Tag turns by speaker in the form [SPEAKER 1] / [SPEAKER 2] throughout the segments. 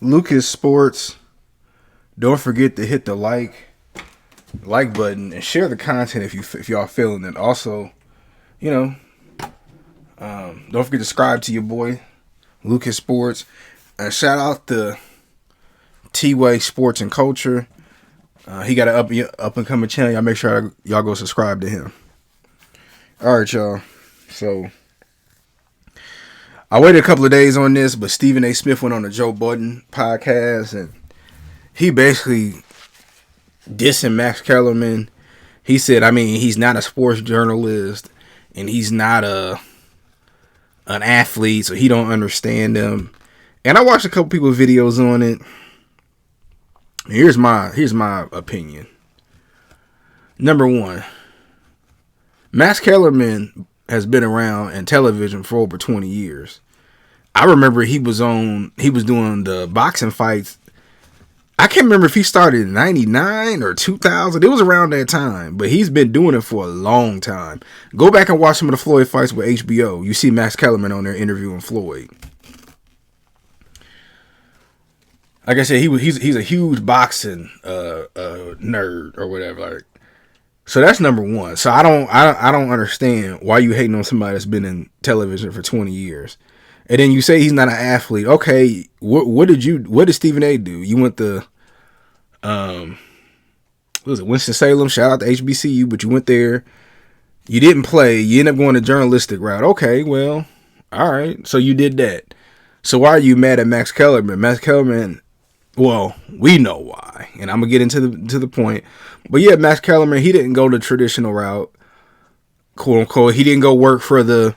[SPEAKER 1] Lucas Sports. Don't forget to hit the like button and share the content if y'all feeling it. Also, you know, don't forget to subscribe to your boy Lucas Sports. And shout out to T-Way Sports and Culture. He got an up and coming channel. Y'all make sure y'all go subscribe to him. All right, y'all. So I waited a couple of days on this, but Stephen A. Smith went on the Joe Budden podcast, and he basically dissing Max Kellerman. He said, I mean, he's not a sports journalist, and he's not an athlete, so he don't understand them. And I watched a couple people's videos on it. Here's my opinion. Number one, Max Kellerman has been around in television for over 20 years. I remember he was doing the boxing fights. I can't remember if he started in 99 or 2000. It was around that time, but he's been doing it for a long time. Go back and watch some of the Floyd fights with HBO. You see Max Kellerman on there interviewing Floyd. Like I said, he's a huge boxing nerd or whatever. Like, so that's number one. So I don't understand why you hating on somebody that's been in television for 20 years. And then you say he's not an athlete. Okay, what did Stephen A. do? You went to what was it, Winston-Salem? Shout out to HBCU, but you went there. You didn't play. You ended up going the journalistic route. Okay, well, all right. So you did that. So why are you mad at Max Kellerman? Max Kellerman, well, we know why, and I'm gonna get into the point. But yeah, Max Kellerman, he didn't go the traditional route, quote unquote. He didn't go work for the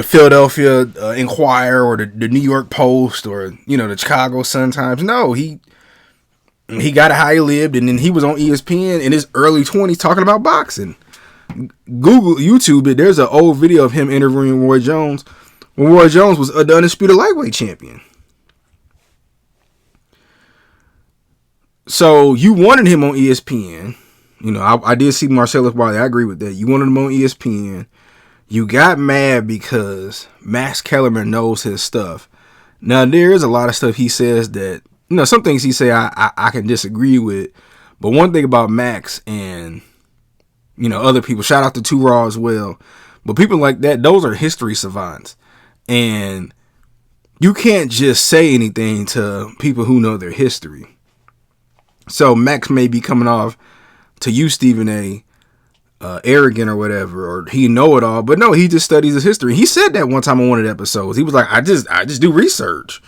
[SPEAKER 1] Philadelphia Inquirer or the New York Post or the Chicago Sun-Times. No, he got how he lived, and then he was on ESPN in his early 20s talking about boxing. YouTube it. There's an old video of him interviewing Roy Jones when Roy Jones was the undisputed lightweight champion. So you wanted him on ESPN. I did see Marcellus Wiley. I agree with that. You wanted him on ESPN. You got mad because Max Kellerman knows his stuff. Now, there is a lot of stuff he says that, some things he say I can disagree with. But one thing about Max and, other people, shout out to Two Raw as well. But people like that, those are history savants. And you can't just say anything to people who know their history. So Max may be coming off to you, Stephen A., arrogant or whatever, or he know it all, but no, he just studies his history. He said that one time on one of the episodes. He was like, I just do research.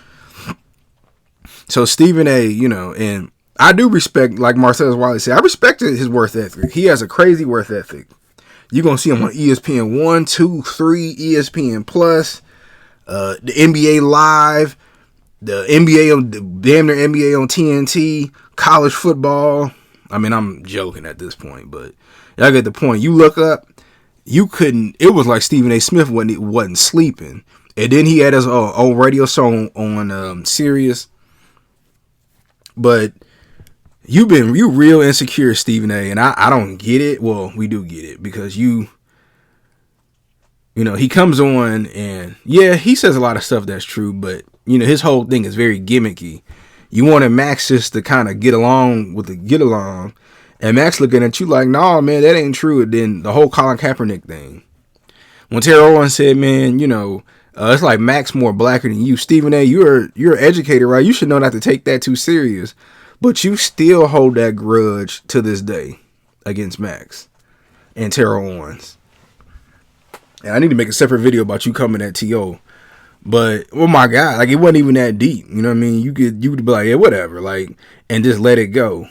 [SPEAKER 1] So Stephen A., and I do respect, like Marcellus Wiley said, I respected his work ethic. He has a crazy work ethic. You're gonna see him on ESPN 1, 2, 3, ESPN Plus, the NBA Live, the NBA on damn near NBA on TNT, college football. I mean, I'm joking at this point, but y'all get the point. You look up, it was like Stephen A. Smith wasn't sleeping. And then he had his own radio show on Sirius. But you real insecure, Stephen A., and I don't get it. Well, we do get it because he comes on and yeah, he says a lot of stuff that's true, but his whole thing is very gimmicky. You wanted Max just to kind of get along, and Max looking at you like, nah, man, that ain't true. And then the whole Colin Kaepernick thing. When Terrell Owens said, man, it's like Max more blacker than you. Stephen A., you're an educator, right? You should know not to take that too serious. But you still hold that grudge to this day against Max and Terrell Owens. And I need to make a separate video about you coming at T.O., but oh my God, like it wasn't even that deep. You know what I mean? You could be like, yeah, whatever, like, and just let it go.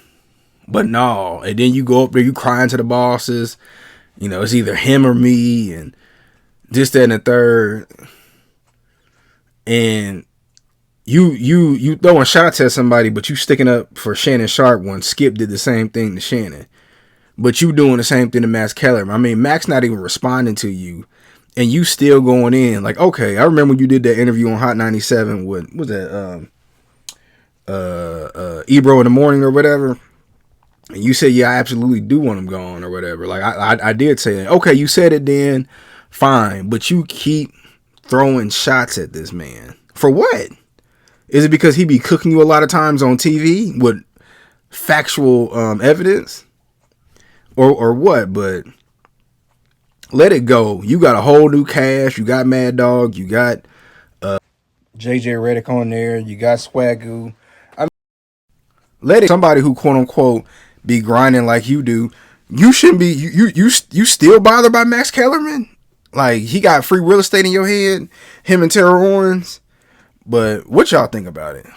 [SPEAKER 1] But no, and then you go up there, you crying to the bosses. It's either him or me, and this, that, and the third. And you throwing shots at somebody, but you sticking up for Shannon Sharp when Skip did the same thing to Shannon. But you doing the same thing to Max Kellerman. I mean, Max not even responding to you. And you still going in like, okay, I remember when you did that interview on Hot 97 with, what was that, Ebro in the morning or whatever. And you said, yeah, I absolutely do want him gone or whatever. Like, I did say that. Okay, you said it then, fine. But you keep throwing shots at this man. For what? Is it because he be cooking you a lot of times on TV with factual evidence, or what? But let it go. You got a whole new cast. You got Mad Dog. You got JJ Redick on there. You got Swagoo. I mean, let it. Somebody who quote unquote be grinding like you do. You shouldn't be. You still bothered by Max Kellerman? Like, he got free real estate in your head. Him and Terror Owens. But what y'all think about it?